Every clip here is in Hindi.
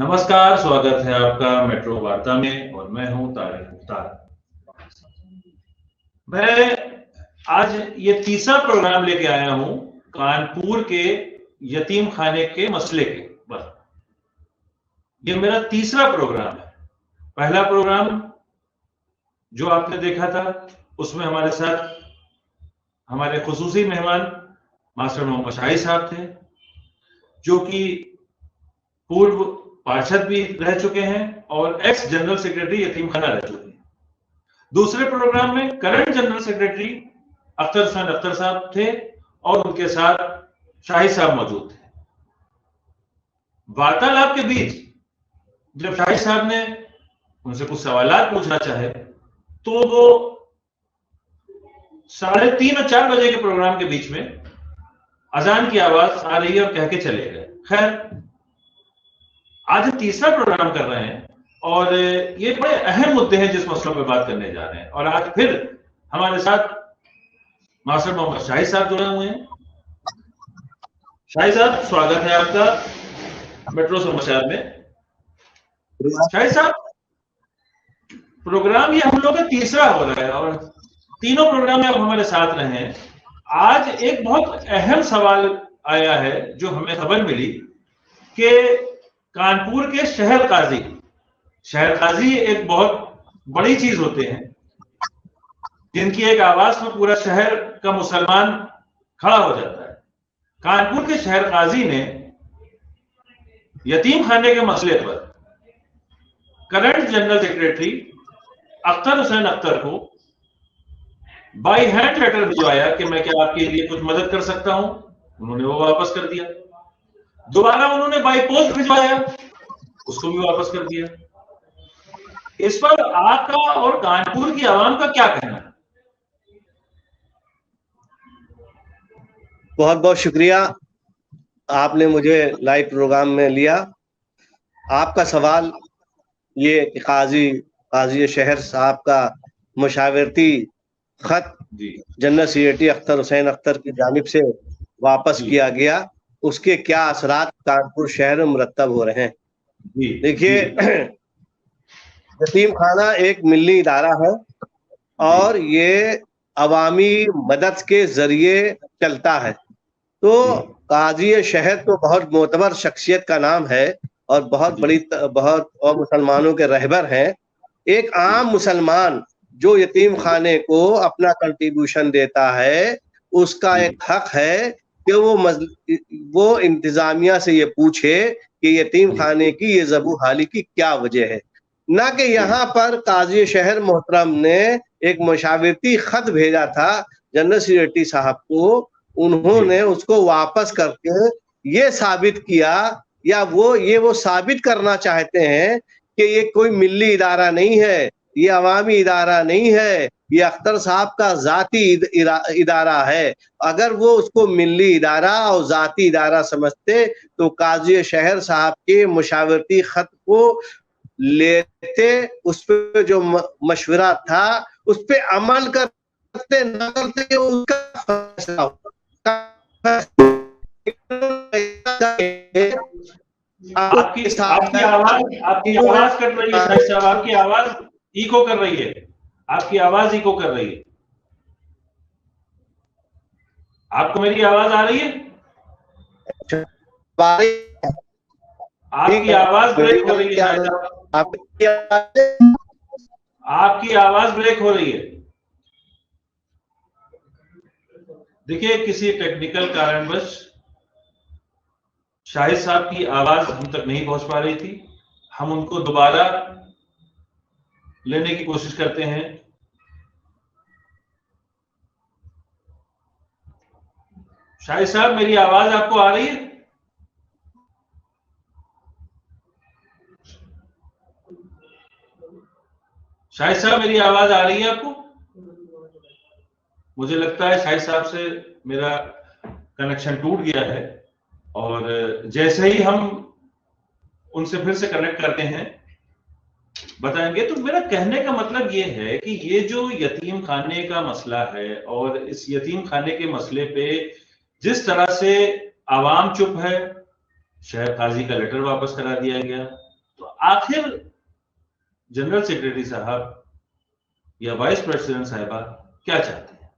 नमस्कार, स्वागत है आपका मेट्रो वार्ता में और मैं हूं तारिक मुख्तार। मैं आज ये तीसरा प्रोग्राम लेके आया हूं कानपुर के यतीम खाने के मसले के पर। ये मेरा तीसरा प्रोग्राम है। पहला प्रोग्राम जो आपने देखा था उसमें हमारे साथ हमारे खुसूसी मेहमान मास्टर मोहम्मद शाही साहब थे, जो कि पूर्व पार्षद भी रह चुके हैं और एक्स जनरल सेक्रेटरी यतीम खाना रह चुके हैं। दूसरे प्रोग्राम में current general secretary Akhtar Hussain Akhtar साहब थे और उनके साथ शाही साहब मौजूद थे। वार्तालाप के बीच जब शाही साहब ने उनसे कुछ सवालात पूछना चाहे तो वो 3:30 और 4 बजे के प्रोग्राम के बीच में अजान की आवाज आ रही है और कह के चले गए। खैर, आज तीसरा प्रोग्राम कर रहे हैं और ये बड़े अहम मुद्दे हैं जिस मसलों पर बात करने जा रहे हैं। और आज फिर हमारे साथ मास्टर मोहम्मद शाही साहब जुड़े हुए हैं। शाही साहब, स्वागत है आपका मेट्रो समाचार में। शाही साहब, प्रोग्राम ये हम लोग का तीसरा हो रहा है और तीनों प्रोग्राम में आप हमारे साथ रहे हैं। आज एक बहुत अहम सवाल आया है जो हमें खबर मिली कि कानपुर के शहर काजी एक बहुत बड़ी चीज होते हैं जिनकी एक आवाज में पूरा शहर का मुसलमान खड़ा हो जाता है। कानपुर के शहर काजी ने यतीम खाने के मसले पर current general secretary Akhtar Hussain Akhtar को बाई हैंड लेटर भिजवाया कि मैं क्या आपके लिए कुछ मदद कर सकता हूं। उन्होंने वो वापस कर दिया। दोबारा उन्होंने बाई पोस्ट भिजवाया, उसको भी वापस कर दिया। इस पर आपका और कानपुर की आवाम का क्या कहना है? बहुत बहुत शुक्रिया, आपने मुझे लाइव प्रोग्राम में लिया। आपका सवाल ये कि काजी शहर साहब का मुशावरती खत जनरल सेक्रेटरी अख्तर हुसैन अख्तर की जानिब से वापस किया गया, उसके क्या असरात कानपुर शहर में मुरतब हो रहे हैं। देखिए, यतीम खाना एक मिल्ली इदारा है और ये अवामी मदद के जरिए चलता है। तो काजी शहर तो बहुत मोतबर शख्सियत का नाम है और बहुत और मुसलमानों के रहबर हैं। एक आम मुसलमान जो यतीम खाने को अपना कंट्रीब्यूशन देता है, उसका एक हक है कि वो इंतजामिया से ये पूछे कि यतीम खाने की ये ज़बू हाली की क्या वजह है। ना कि यहाँ पर काजी शहर मोहतरम ने एक मुशावरती खत भेजा था जनरल सेक्रेटरी साहब को, उन्होंने उसको वापस करके ये साबित किया या वो साबित करना चाहते हैं कि ये कोई मिल्ली इदारा नहीं है, ये अवामी इदारा नहीं है, ये अख्तर साहब का जाती इदारा है। अगर वो उसको मिल्ली इदारा और जाती इदारा समझते तो काजी शहर साहब के मुशावरती खत को लेते, उस पर जो मशवरा था उस पर अमल करते, न करते उसका फैसला होता। आपकी आवाज कट रही है शाही साहब, आपकी आवाज इको कर रही है, आपकी आवाज इको कर रही है। आपको मेरी आवाज आ रही है? आपकी आवाज ब्रेक हो रही है, आपकी आवाज ब्रेक हो रही है। देखिए, किसी टेक्निकल कारणवश शाहिद साहब की आवाज हम तक नहीं पहुंच पा रही थी। हम उनको दोबारा लेने की कोशिश करते हैं। शाहिद साहब, मेरी आवाज आपको आ रही है? शाहिद साहब, मेरी आवाज आ रही है आपको? मुझे लगता है शाहिद साहब से मेरा कनेक्शन टूट गया है और जैसे ही हम उनसे फिर से कनेक्ट करते हैं बताएंगे। तो मेरा कहने का मतलब ये है कि ये जो यतीम खाने का मसला है और इस यतीम खाने के मसले पे जिस तरह से आवाम चुप है, शहर काजी का लेटर वापस करा दिया गया, आखिर जनरल सेक्रेटरी साहब या वाइस प्रेसिडेंट साहिबा क्या चाहते हैं?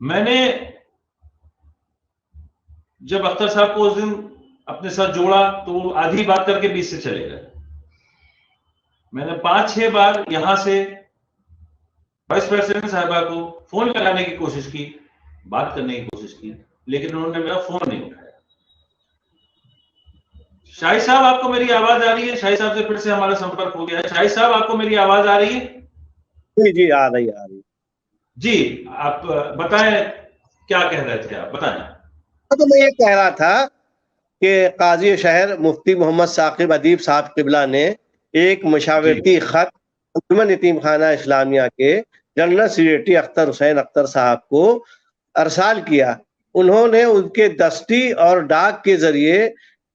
मैंने जब अख्तर साहब को उस दिन अपने साथ जोड़ा तो आधी बात करके बीच से चले गए। मैंने 5-6 बार यहां से वाइस प्रेसिडेंट साहिबा को फोन लगाने की कोशिश की, बात करने की कोशिश की, लेकिन उन्होंने मेरा फोन नहीं उठाया। शाही साहब, आपको मेरी आवाज आ रही है? शाही साहब से फिर से हमारा संपर्क हो गया है। शाही साहब, आपको मेरी आवाज आ रही है? जी जी, आ रही जी, आप बताएं, क्या कह रहे थे आप, बताएं। तो मैं ये कह रहा था कि काजी शहर मुफ्ती मोहम्मद साकिब अदीब साहब किबला ने एक मशावरती खत अंजुमन यतीम खाना इस्लामिया के जनरल सेक्रेटरी अख्तर हुसैन अख्तर साहब को अरसाल किया। उन्होंने उनके दस्ती और डाक के जरिए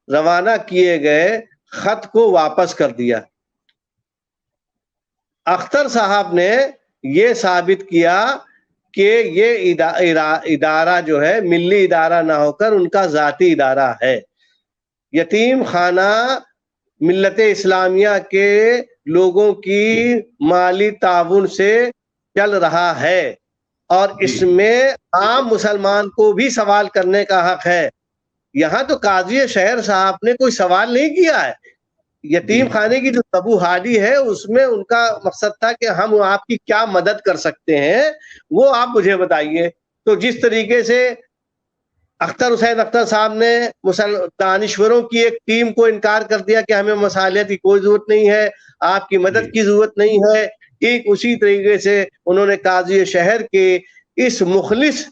रवाना किए गए खत को वापस कर दिया। अख्तर साहब ने ये साबित किया कि ये इदारा जो है मिल्ली इदारा ना होकर उनका जाती इदारा है। यतीम खाना मिल्लत इस्लामिया के लोगों की माली ताउन से चल रहा है और इसमें आम मुसलमान को भी सवाल करने का हक है। यहाँ तो काजी शहर साहब ने कोई सवाल नहीं किया है। यतीम खाने की जो तबू हादी है उसमें उनका मकसद था कि हम आपकी क्या मदद कर सकते हैं, वो आप मुझे बताइए। तो जिस तरीके से अख्तर हुसैन अख्तर साहब ने दानिश्वरों की एक टीम को इनकार कर दिया कि हमें मसालियत की कोई जरूरत नहीं है, आपकी मदद की जरूरत नहीं है, ठीक उसी तरीके से उन्होंने काजी शहर के इस मुखलिस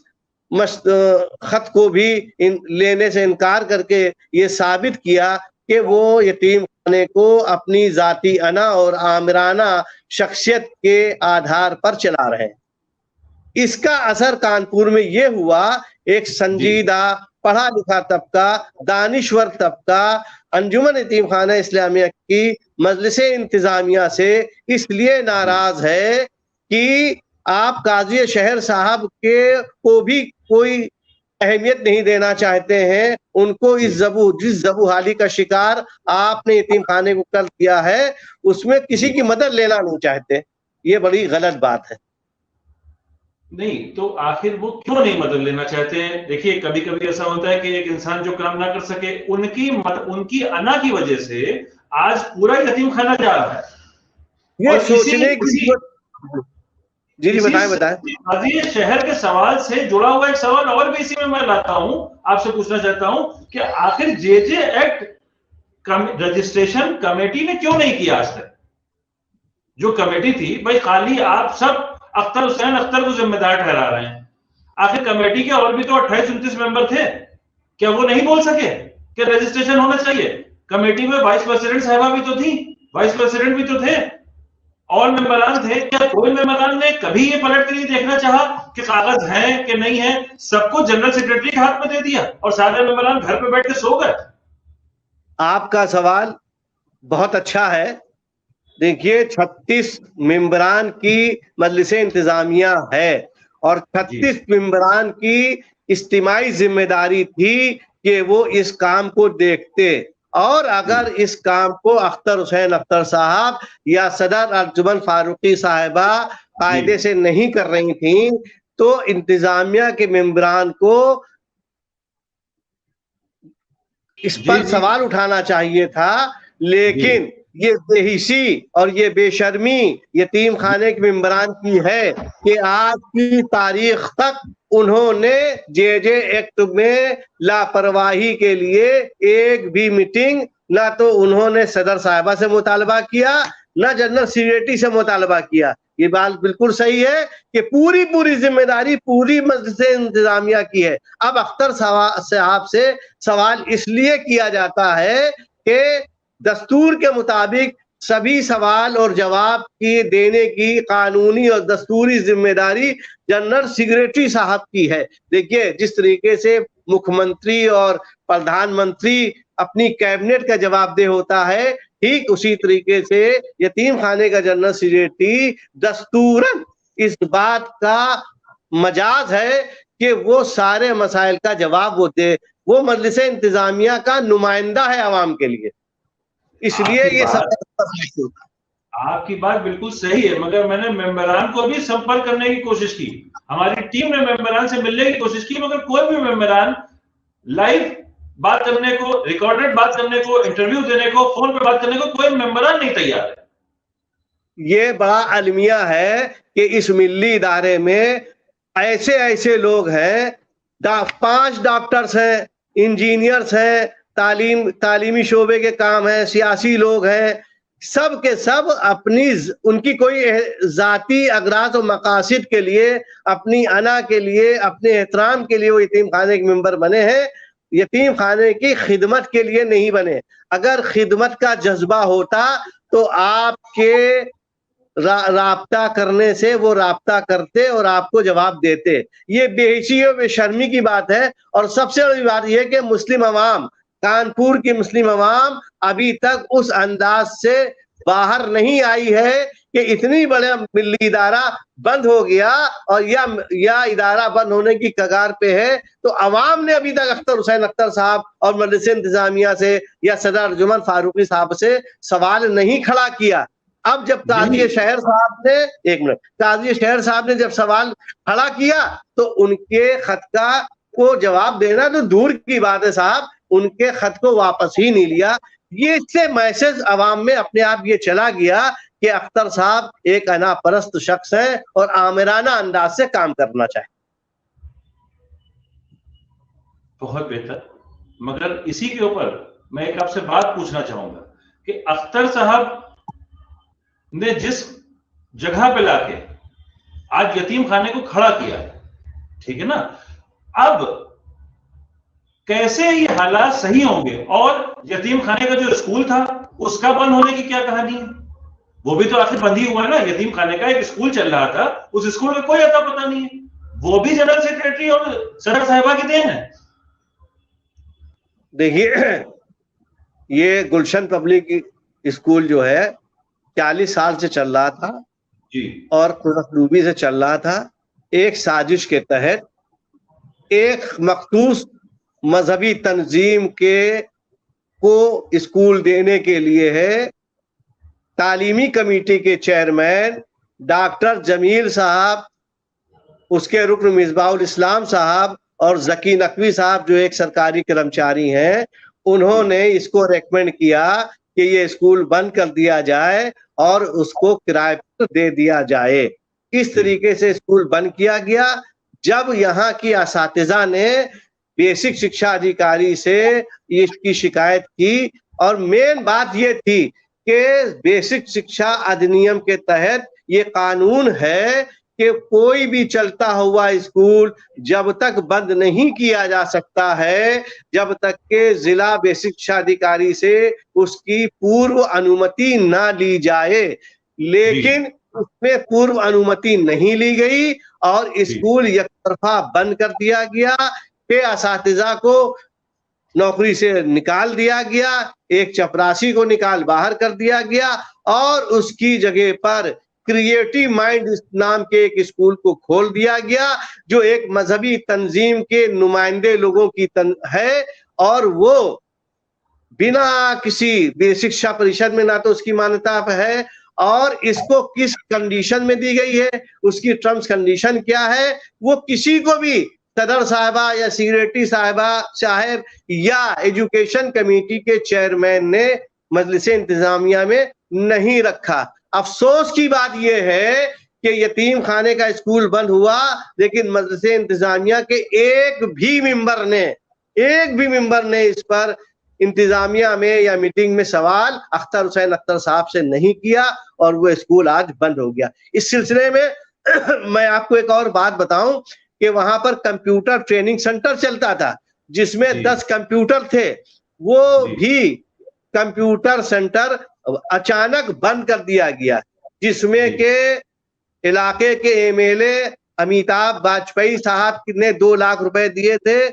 खत को भी लेने से इनकार करके ये साबित किया कि वो यतीम खाने को अपनी जाती अना और आमिराना शख्सियत के आधार पर चला रहे हैं। इसका असर कानपुर में ये हुआ, एक संजीदा पढ़ा लिखा तबका, दानिश्वर तबका अंजुमन यतीम खाना इस्लामिया की मजलिस इंतजामिया से इसलिए नाराज है कि आप काजी शहर साहब के को भी कोई अहमियत नहीं देना चाहते हैं। उनको जिस जबू हाली का शिकार आपने यतीम खाने को कर दिया है उसमें किसी की मदद लेना नहीं चाहते। ये बड़ी गलत बात है। नहीं तो आखिर वो क्यों नहीं मदद लेना चाहते हैं? देखिए, कभी कभी ऐसा होता है कि एक इंसान जो काम ना कर सके, उनकी अना की वजह से आज पूरा यतीम खाना जा रहा है। ये सोचने की जी बताएं। काजी शहर के सवाल से जुड़ा हुआ एक सवाल और भी इसी में मैं लाता हूं, आपसे पूछना चाहता हूं कि आखिर जेजे एक्ट रजिस्ट्रेशन कमेटी ने क्यों नहीं किया आज तक? जो कमेटी थी भाई, खाली आप सब अख्तर हुसैन अख्तर को जिम्मेदार ठहरा रहे हैं। आखिर कमेटी के और भी तो 28-29 मेंबर थे, क्या वो नहीं बोल सके कि रजिस्ट्रेशन होना चाहिए? कमेटी में वाइस प्रेसिडेंट साहिबा भी तो थी, वाइस प्रेसिडेंट भी तो थे, और मेंबरान थे। क्या कोई मेंबरान ने कभी ये पलट कर नहीं देखना चाहा कि कागज है कि नहीं है? सबको जनरल सेक्रेटरी के हाथ में दे दिया और सारे मेंबरान घर पे बैठ के सो गए। आपका सवाल बहुत अच्छा है। देखिए, 36 मेंबरान की मजलिस इंतजामिया है और 36 मेंबरान की इज्तिमाई जिम्मेदारी थी कि वो इस काम को देखते, और अगर इस काम को अख्तर हुसैन अख्तर साहब या सदर अर्जुमन फारूकी साहिबा कायदे से नहीं कर रही थी तो इंतजामिया के मेंबरान को इस पर सवाल उठाना चाहिए था। लेकिन ये बेहिसी और ये बेशर्मी यतीम खाने के मेंबरान की है कि आज की तारीख तक उन्होंने जेजे एक्ट में लापरवाही के लिए एक भी मीटिंग ना तो उन्होंने सदर साहिबा से मुतालबा किया, ना जनरल सेक्रेटरी से मुतालबा किया। ये बात बिल्कुल सही है कि पूरी जिम्मेदारी पूरी मजलिस इंतजामिया की है। अब अख्तर साहब से सवाल इसलिए किया जाता है कि दस्तूर के मुताबिक सभी सवाल और जवाब की देने की कानूनी और दस्तूरी जिम्मेदारी जनरल सेक्रेटरी साहब की है। देखिए, जिस तरीके से मुख्यमंत्री और प्रधानमंत्री अपनी कैबिनेट का जवाबदेह होता है, ठीक उसी तरीके से यतीम खाने का जनरल सेक्रेटरी दस्तूरन इस बात का मजाज है कि वो सारे मसाइल का जवाब वो दे। वो मजलिस इंतजामिया का नुमाइंदा है आवाम के लिए। इसलिए ये सब आपकी बात बिल्कुल सही है, मगर मैंने मेंबरान को भी संपर्क करने की कोशिश की, हमारी टीम ने मेंबरान से मिलने की कोशिश की, मगर कोई भी मेंबरान लाइव बात करने को, रिकॉर्डेड बात करने को, इंटरव्यू देने को, फोन पे बात करने को कोई मेंबरान नहीं तैयार है। ये बड़ा अलमिया है कि इस मिल्ली इदारे में ऐसे ऐसे लोग हैं, 5 डॉक्टर्स हैं, इंजीनियर्स हैं, तालीमी शोबे के काम है, सियासी लोग हैं, सब के सब अपनी उनकी कोई जाती अगराज और मकासद के लिए, अपनी अना के लिए, अपने एहतराम के लिए वो यतीम खाने के मेंबर बने हैं, यतीम खाने की खिदमत के लिए नहीं बने। अगर खिदमत का जज्बा होता तो आपके राब्ता करने से वो राब्ता करते और आपको जवाब देते। ये बेहिसी और बेशर्मी की बात है। और सबसे बड़ी बात यह कि मुस्लिम अवाम, कानपुर की मुस्लिम अवाम अभी तक उस अंदाज से बाहर नहीं आई है कि इतनी बड़ा मिल्ली इदारा बंद हो गया और या इदारा बंद होने की कगार पे है। तो अवाम ने अभी तक अख्तर हुसैन अख्तर साहब और मदरसे इंतजामिया से या सदर अर्जुमन फारूकी साहब से सवाल नहीं खड़ा किया। अब जब काजी शहर साहब ने, एक मिनट, काजी शहर साहब ने जब सवाल खड़ा किया तो उनके खत को जवाब देना तो दूर की बात है साहब, उनके खत को वापस ही नहीं लिया। ये इससे मैसेज अवाम में अपने आप ये चला गया कि अख्तर साहब एक अनापरस्त शख्स है और आमिराना अंदाज से काम करना चाहे। बहुत बेहतर। मगर इसी के ऊपर मैं एक आपसे बात पूछना चाहूंगा कि अख्तर साहब ने जिस जगह पे लाके आज यतीम खाने को खड़ा किया, ठीक है ना, अब कैसे ये हालात सही होंगे? और यतीम खाने का जो स्कूल था उसका बंद होने की क्या कहानी है? वो भी तो आखिर बंद ही हुआ है ना। यतीम खाने का एक स्कूल चल रहा था, उस स्कूल का कोई अता पता नहीं है, वो भी जनरल सेक्रेटरी और सदर साहिबा की देन है। देखिए, ये गुलशन पब्लिक स्कूल जो है 40 साल से चल रहा था जी, और खुशखलूबी से चल रहा था। एक साजिश के तहत एक मखसूस मजहबी तंजीम को स्कूल देने के लिए है। तालीमी कमेटी के चेयरमैन डॉक्टर जमील साहब, उसके रुकन मिसबाहुल इस्लाम साहब और जकी नकवी साहब जो एक सरकारी कर्मचारी हैं, उन्होंने इसको रेकमेंड किया कि ये स्कूल बंद कर दिया जाए और उसको किराए पर दे दिया जाए। इस तरीके से स्कूल बंद किया गया। जब यहाँ की असातिज़ा ने बेसिक शिक्षा अधिकारी से इसकी शिकायत की, और मेन बात ये थी कि बेसिक शिक्षा अधिनियम के तहत ये कानून है कि कोई भी चलता हुआ स्कूल जब तक बंद नहीं किया जा सकता है, जब तक के जिला बेसिक शिक्षा अधिकारी से उसकी पूर्व अनुमति ना ली जाए। लेकिन उसमें पूर्व अनुमति नहीं ली गई और स्कूल एकतरफा बंद कर दिया गया। के असातिज़ा को नौकरी से निकाल दिया गया, एक चपरासी को बाहर कर दिया गया और उसकी जगह पर क्रिएटिव माइंड नाम के एक स्कूल को खोल दिया गया जो एक मजहबी तंजीम के नुमाइंदे लोगों की है। और वो बिना किसी बेसिक शिक्षा परिषद में ना तो उसकी मान्यता है और इसको किस कंडीशन में दी गई है, उसकी टर्म्स कंडीशन क्या है, वो किसी को भी सदर साहिबा या सेक्रेटरी साहब या एजुकेशन कमेटी के चेयरमैन ने मजलिस इंतजामिया में नहीं रखा। अफसोस की बात यह है कि यतीम खाने का स्कूल बंद हुआ, लेकिन मजलिस इंतजामिया के एक भी मेंबर ने इस पर इंतजामिया में या मीटिंग में सवाल अख्तर हुसैन अख्तर साहब से नहीं किया और वो स्कूल आज बंद हो गया। इस सिलसिले में मैं आपको एक और बात बताऊं कि वहां पर कंप्यूटर ट्रेनिंग सेंटर चलता था जिसमें 10 कंप्यूटर थे। वो भी कंप्यूटर सेंटर अचानक बंद कर दिया गया, जिसमें के इलाके के एमएलए अमिताभ वाजपेयी साहब ने 2 लाख रुपए दिए थे।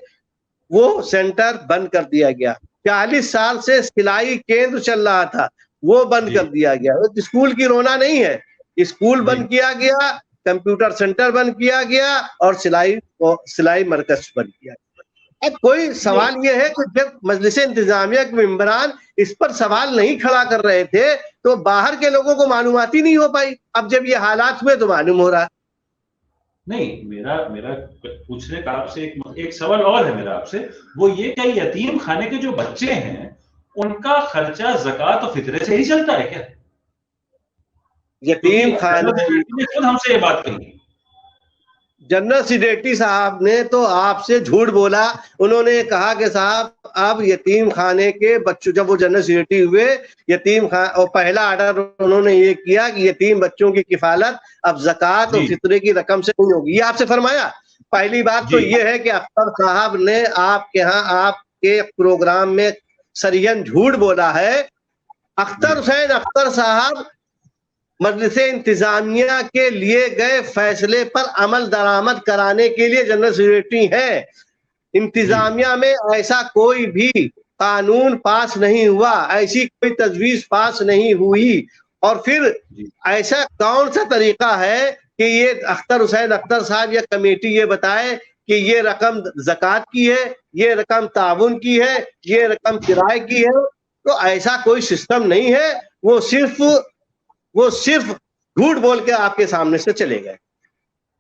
वो सेंटर बंद कर दिया गया। 40 साल से सिलाई केंद्र चल रहा था, वो बंद कर दिया गया। स्कूल की रोना नहीं है, स्कूल बंद किया गया, कंप्यूटर सेंटर बंद किया गया और सिलाई मरकज बंद किया गया। अब कोई सवाल ये है कि जब मजलिस इंतजामिया के मेंबरान इस पर सवाल नहीं खड़ा कर रहे थे तो बाहर के लोगों को मालूमात ही नहीं हो पाई। अब जब ये हालात हुए तो मालूम हो रहा है। नहीं, मेरा मेरा पूछने का आपसे एक सवाल और है मेरा आपसे, वो ये कि यतीम खाने के जो बच्चे हैं उनका खर्चा ज़कात और फितरे से ही चलता है क्या? यतीम खाने खुद हमसे ये बात कही। जनरल सेक्रेटरी साहब ने तो आपसे झूठ बोला। उन्होंने कहा कि साहब अब यतीम खाने के बच्चों, जब वो जनरल सेक्रेटरी हुए यतीम खान, और पहला आर्डर उन्होंने ये किया कि यतीम बच्चों की किफालत अब ज़कात और फितरे की रकम से नहीं होगी। ये आपसे फरमाया। पहली बात तो ये है कि अख्तर साहब ने आपके यहाँ आपके प्रोग्राम में सरियन झूठ बोला है। अख्तर हुसैन अख्तर साहब मजलिस इंतजामिया के लिए गए फैसले पर अमल दरामद कराने के लिए जनरल सेक्रेटरी है। इंतजामिया में ऐसा कोई भी कानून पास नहीं हुआ, ऐसी कोई तजवीज पास नहीं हुई, और फिर ऐसा कौन सा तरीका है कि ये अख्तर हुसैन अख्तर साहब या कमेटी ये बताए कि ये रकम ज़कात की है, ये रकम ताउन की है, ये रकम किराए की है? तो ऐसा कोई सिस्टम नहीं है। वो सिर्फ झूठ बोल के आपके सामने से चले गए।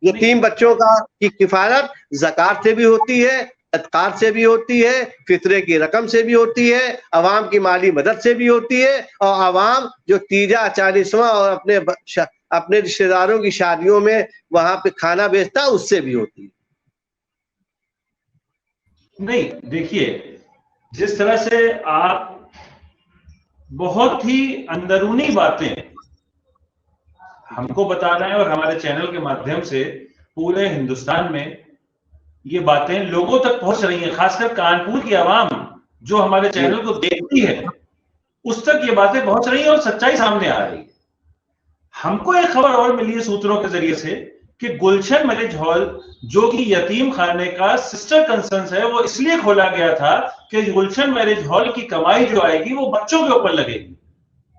यतीम बच्चों की किफायत ज़कात से भी होती है, सदक़ात से भी होती है, फितरे की रकम से भी होती है, अवाम की माली मदद से भी होती है, और अवाम जो तीजा 40वां और अपने रिश्तेदारों की शादियों में वहां पे खाना बेचता है उससे भी होती है। नहीं, देखिए, जिस तरह से आप बहुत ही अंदरूनी बातें हमको बता रहे हैं और हमारे चैनल के माध्यम से पूरे हिंदुस्तान में ये बातें लोगों तक पहुंच रही हैं, खासकर कानपुर की आवाम जो हमारे चैनल को देखती है उस तक ये बातें पहुंच रही हैं और सच्चाई सामने आ रही है। हमको एक खबर और मिली है सूत्रों के जरिए से कि गुलशन मैरिज हॉल जो कि यतीम खाने का सिस्टर कंसर्न है, वो इसलिए खोला गया था कि गुलशन मैरिज हॉल की कमाई जो आएगी वो बच्चों के ऊपर लगेगी।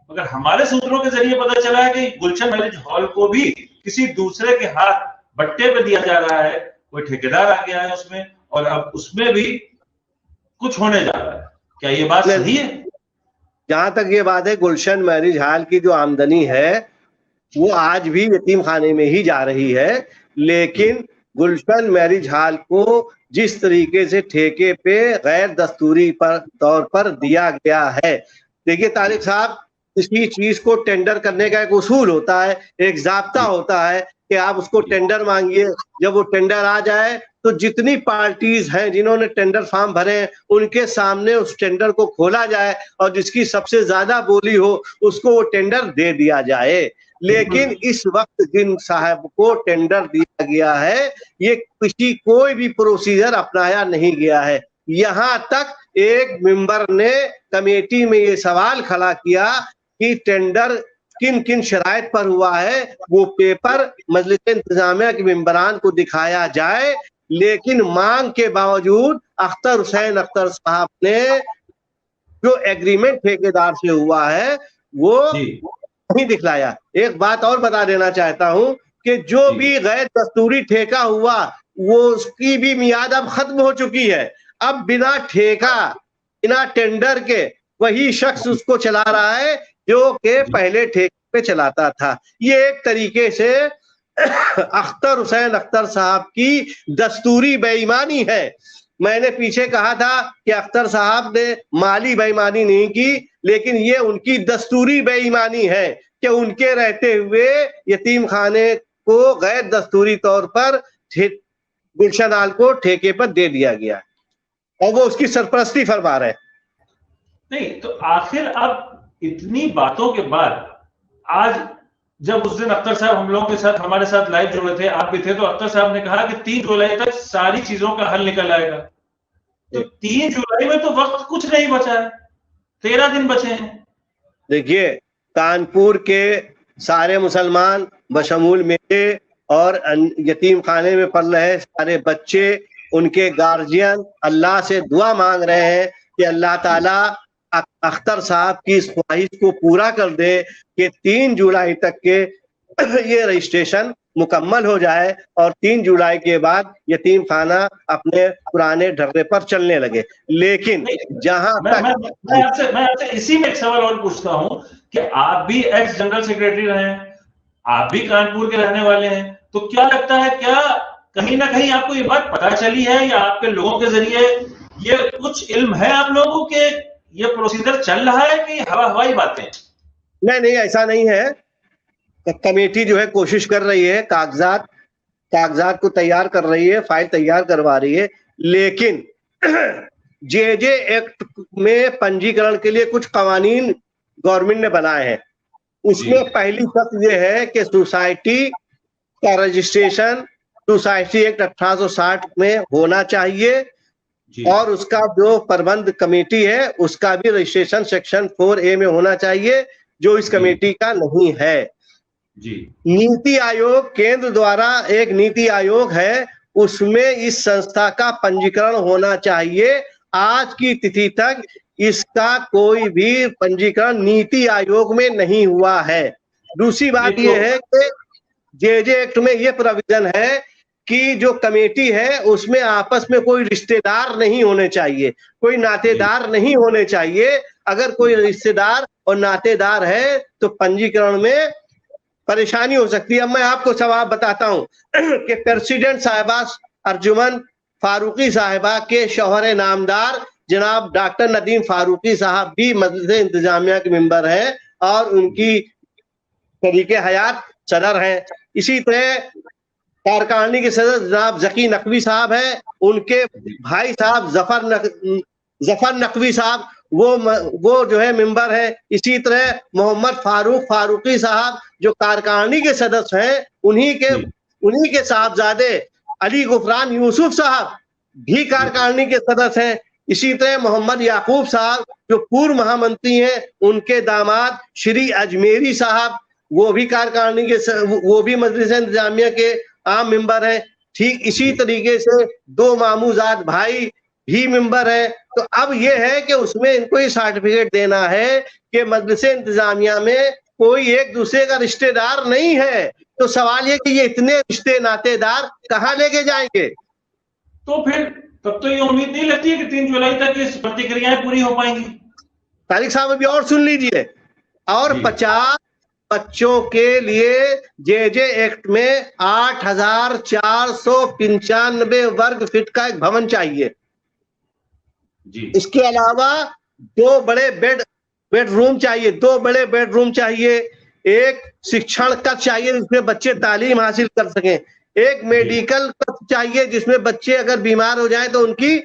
मगर हमारे सूत्रों के जरिए पता चला है कि गुलशन मैरिज हॉल को भी किसी दूसरे के हाथ बट्टे पे दिया जा रहा है, कोई ठेकेदार आ गया है उसमें, और अब उसमें भी कुछ होने जा रहा है। क्या ये बात सही है? जहां तक ये बात है, गुलशन मैरिज हॉल की जो आमदनी है वो आज भी यतीम खाने में ही जा रही है, लेकिन गुलशन मैरिज हॉल को जिस तरीके से ठेके पे गैर दस्तूरी तौर पर दिया गया है, देखिए तारिक साहब, किसी चीज को टेंडर करने का एक उसूल होता है, एक जाब्ता होता है कि आप उसको टेंडर मांगिए। जब वो टेंडर आ जाए तो जितनी पार्टीज हैं जिन्होंने टेंडर फॉर्म भरे हैं उनके सामने उस टेंडर को खोला जाए और जिसकी सबसे ज्यादा बोली हो उसको वो टेंडर दे दिया जाए। लेकिन इस वक्त जिन साहब को टेंडर दिया गया है ये कोई भी प्रोसीजर अपनाया नहीं गया है। यहाँ तक एक मेंबर ने कमेटी में ये सवाल खड़ा किया कि टेंडर किन किन शराइत पर हुआ है, वो पेपर मजलिस इंतजामिया के मेंबरान को दिखाया जाए, लेकिन मांग के बावजूद अख्तर हुसैन अख्तर साहब ने जो एग्रीमेंट ठेकेदार से हुआ है वो नहीं दिखलाया। एक बात और बता देना चाहता हूं कि जो भी गैर दस्तूरी ठेका हुआ वो उसकी भी मियाद अब खत्म हो चुकी है। अब बिना ठेका बिना टेंडर के वही शख्स उसको चला रहा है जो के पहले ठेके पे चलाता था। ये एक तरीके से अख्तर हुसैन अख्तर साहब की दस्तूरी बेईमानी है। मैंने पीछे कहा था कि अख्तर साहब ने माली बेईमानी नहीं की, लेकिन ये उनकी दस्तूरी बेईमानी है कि उनके रहते हुए यतीम खाने को गैर दस्तूरी तौर पर गुलशन हॉल को ठेके पर दे दिया गया और वो उसकी सरपरस्ती फरमा रहे। नहीं तो आखिर अब इतनी बातों के बाद आज जब उस दिन अख्तर साहब हम लोगों के साथ हमारे साथ लाइव जुड़े थे, आप भी थे, तो अख्तर साहब ने कहा कि 3 जुलाई तक सारी चीजों का हल निकल आएगा। तो 3 जुलाई में तो वक्त कुछ नहीं बचा है, 13 दिन बचे हैं। देखिए कानपुर के सारे मुसलमान बशमूल मेरे और यतीम खाने में पल रहे सारे बच्चे, उनके गार्जियन अल्लाह से दुआ मांग रहे हैं कि अल्लाह ताला अख्तर साहब की इस ख्वाहिश को पूरा कर दे कि 3 जुलाई तक के ये रजिस्ट्रेशन मुकम्मल हो जाए और 3 जुलाई के बाद यतीम खाना अपने पुराने ढर्रे पर चलने लगे। लेकिन जहां तक मैं आपसे इसी में एक सवाल और पूछता हूं कि आप भी एक्स जनरल सेक्रेटरी रहे हैं, आप भी कानपुर के रहने वाले हैं, तो क्या लगता है, क्या कहीं ना कहीं आपको ये बात पता चली है या आपके लोगों के जरिए ये कुछ इल्म है आप लोगों के, ये प्रोसीजर चल रहा है कि हवाई बातें? नहीं, ऐसा नहीं है। कमेटी जो है कोशिश कर रही है, कागजात को तैयार कर रही है, फाइल तैयार करवा रही है, लेकिन जे एक्ट में पंजीकरण के लिए कुछ कवानीन गवर्नमेंट ने बनाए हैं। उसमें पहली शर्त यह है कि सोसाइटी का रजिस्ट्रेशन सोसाइटी एक्ट 1860 में होना चाहिए और उसका जो प्रबंध कमेटी है उसका भी रजिस्ट्रेशन सेक्शन 4A में होना चाहिए, जो इस कमेटी का नहीं है। नीति आयोग केंद्र द्वारा एक नीति आयोग है, उसमें इस संस्था का पंजीकरण होना चाहिए। आज की तिथि तक इसका कोई भी पंजीकरण नीति आयोग में नहीं हुआ है। दूसरी बात यह है कि जे एक्ट में यह प्रोविजन है कि जो कमेटी है उसमें आपस में कोई रिश्तेदार नहीं होने चाहिए, कोई नातेदार नहीं होने चाहिए। अगर कोई रिश्तेदार और नातेदार है तो पंजीकरण में परेशानी हो सकती है। अब मैं आपको सवाल बताता हूं कि प्रेसिडेंट साहिबा अर्जुमन फारूकी साहिबा के शौहर नामदार जनाब डॉक्टर नदीम फारूकी साहब भी मजलिस इंतजामिया के मेंबर हैं और उनकी तरीके हयात सदर हैं। इसी तरह कारकानी के सदर जनाब जकी नकवी साहब हैं, उनके भाई साहब जफर नकवी साहब वो जो है मेंबर है। इसी तरह मोहम्मद फारूकी साहब जो कारकानी के सदस्य हैं, उन्हीं के साहबजादे अली गुफरान यूसुफ साहब भी कारकानी के सदस्य हैं। इसी तरह मोहम्मद याकूब साहब जो पूर्व महामंत्री हैं, उनके दामाद श्री अजमेरी साहब वो भी कारकानी के, वो भी मजलिस इंतजामिया के आम मेंबर हैं। ठीक इसी तरीके से 2 मामूजाद भाई भी मेंबर है। तो अब यह है कि उसमें इनको ये सर्टिफिकेट देना है कि मजलिस इंतजामिया में कोई एक दूसरे का रिश्तेदार नहीं है। तो सवाल ये कि ये इतने रिश्ते नातेदार कहाँ लेके जाएंगे? तो फिर तब तो ये उम्मीद नहीं लगती है कि 3 जुलाई तक इस प्रतिक्रियाएं पूरी हो पाएंगी। तारिक साहब अभी और सुन लीजिए, और 50 बच्चों के लिए जे एक्ट में 8,495 वर्ग फीट का एक भवन चाहिए जी। इसके अलावा 2 बड़े बेडरूम चाहिए, 2 बड़े बेडरूम चाहिए, एक शिक्षण कक्ष चाहिए जिसमें बच्चे तालीम हासिल कर सकें, एक मेडिकल कक्ष चाहिए जिसमें बच्चे अगर बीमार हो जाएं तो उनकी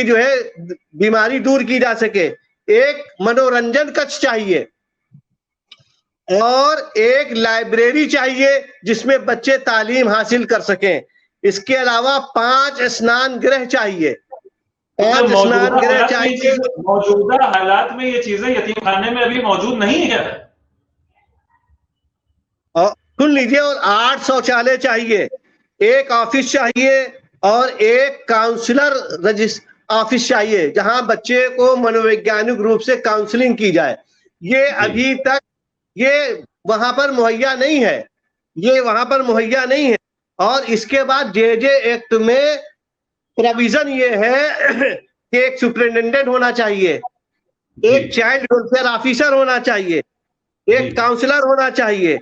जो है बीमारी दूर की जा सके, एक मनोरंजन कक्ष चाहिए और एक लाइब्रेरी चाहिए जिसमें बच्चे तालीम हासिल कर सकें। इसके अलावा 5 स्नान गृह चाहिए, 5 स्नान गृह चाहिए। मौजूदा हालात में ये चीजें यतीम खाने में अभी मौजूद नहीं है। और सुन लीजिए, और 8 शौचालय चाहिए, एक ऑफिस चाहिए और एक काउंसलर ऑफिस चाहिए जहां बच्चे को मनोवैज्ञानिक रूप से काउंसलिंग की जाए। ये अभी तक ये वहां पर मुहैया नहीं है, ये वहां पर मुहैया नहीं है। और इसके बाद जे एक्ट में प्रोविजन ये है कि एक सुपरिटेंडेंट होना चाहिए, एक चाइल्ड वेलफेयर ऑफिसर होना चाहिए, एक काउंसलर होना चाहिए,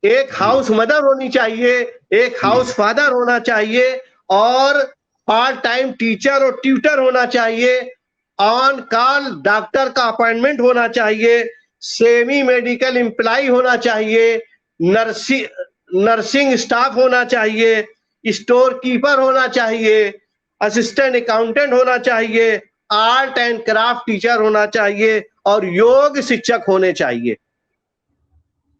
एक हाउस मदर होनी चाहिए, एक हाउस फादर होना चाहिए और पार्ट टाइम टीचर और ट्यूटर होना चाहिए, ऑन कॉल डॉक्टर का अपॉइंटमेंट होना चाहिए, सेमी मेडिकल एम्प्लॉय होना चाहिए, नर्सिंग स्टाफ होना चाहिए, स्टोर कीपर होना चाहिए, असिस्टेंट अकाउंटेंट होना चाहिए, आर्ट एंड क्राफ्ट टीचर होना चाहिए और योग शिक्षक होने चाहिए।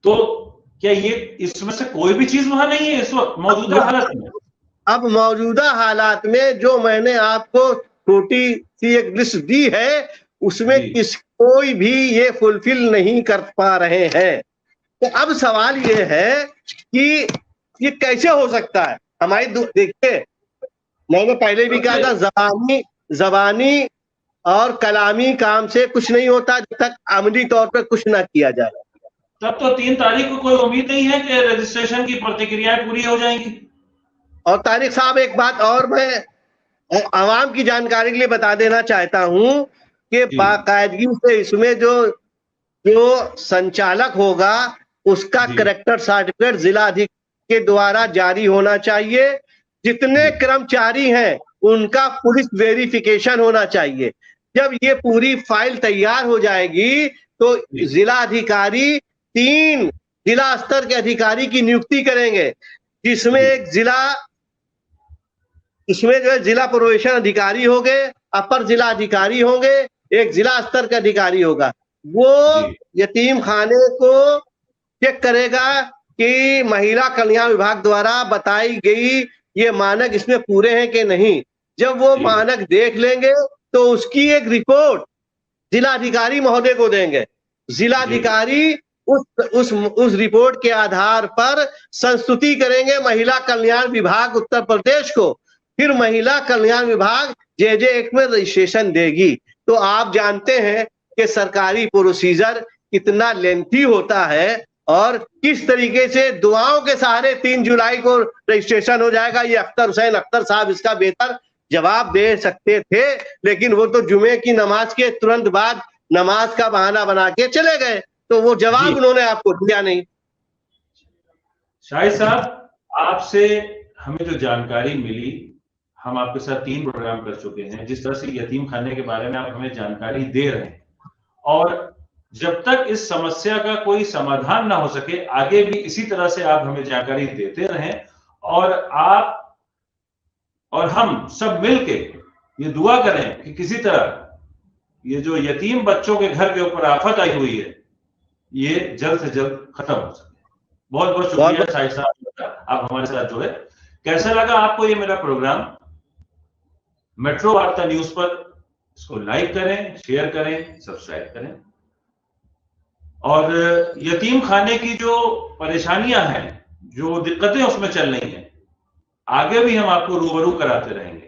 तो क्या ये इसमें से कोई भी चीज वहां नहीं है इस वक्त मौजूदा हालत में? अब मौजूदा हालात में जो मैंने आपको छोटी सी एक लिस्ट दी है उसमें कोई भी ये फुलफिल नहीं कर पा रहे हैं। तो अब सवाल ये है कि ये कैसे हो सकता है। हमारी देखिए, मैंने पहले भी कहा था जबानी और कलामी काम से कुछ नहीं होता जब तक अमली तौर पर कुछ ना किया जाए। तब तो 3 तारीख को कोई उम्मीद नहीं है कि रजिस्ट्रेशन की प्रतिक्रियाएं पूरी हो जाएंगी। और तारिक साहब, एक बात और मैं आवाम की जानकारी के लिए बता देना चाहता हूं कि बाकायदगी से इसमें जो जो संचालक होगा उसका करेक्टर सर्टिफिकेट जिला अधिकारी के द्वारा जारी होना चाहिए। जितने कर्मचारी हैं उनका पुलिस वेरिफिकेशन होना चाहिए। जब ये पूरी फाइल तैयार हो जाएगी तो जिला अधिकारी 3 जिला स्तर के अधिकारी की नियुक्ति करेंगे, जिसमें एक इसमें जो है जिला प्रोबेशन अधिकारी होंगे, अपर जिला अधिकारी होंगे, एक जिला स्तर का अधिकारी होगा। वो यतीम खाने को चेक करेगा कि महिला कल्याण विभाग द्वारा बताई गई ये मानक इसमें पूरे हैं कि नहीं। जब वो मानक देख लेंगे तो उसकी एक रिपोर्ट जिलाधिकारी महोदय को देंगे। जिलाधिकारी उस रिपोर्ट के आधार पर संस्तुति करेंगे महिला कल्याण विभाग उत्तर प्रदेश को। फिर महिला कल्याण विभाग जे एक्ट में रजिस्ट्रेशन देगी। तो आप जानते हैं कि सरकारी प्रोसीजर कितना लेंथी होता है और किस तरीके से दुआओं के सहारे 3 जुलाई को रजिस्ट्रेशन हो जाएगा। ये अख्तर हुसैन अख्तर साहब इसका बेहतर जवाब दे सकते थे, लेकिन वो तो जुमे की नमाज के तुरंत बाद नमाज का बहाना बना के चले गए, तो वो जवाब उन्होंने आपको दिया नहीं। शाहिद साहब, आपसे हमें जो जानकारी मिली, हम आपके साथ 3 प्रोग्राम कर चुके हैं। जिस तरह से यतीम खाने के बारे में आप हमें जानकारी दे रहे हैं, और जब तक इस समस्या का कोई समाधान ना हो सके आगे भी इसी तरह से आप हमें जानकारी देते रहें, और आप और हम सब मिलके ये दुआ करें कि किसी तरह ये जो यतीम बच्चों के घर के ऊपर आफत आई हुई है ये जल्द से जल्द खत्म हो सके। बहुत बहुत शुक्रिया शाहिद साहब, आप हमारे साथ जुड़े। कैसा लगा आपको ये मेरा प्रोग्राम? मेट्रो वार्ता न्यूज पर इसको लाइक करें, शेयर करें, सब्सक्राइब करें, और यतीम खाने की जो परेशानियां हैं, जो दिक्कतें उसमें चल रही हैं, आगे भी हम आपको रूबरू कराते रहेंगे।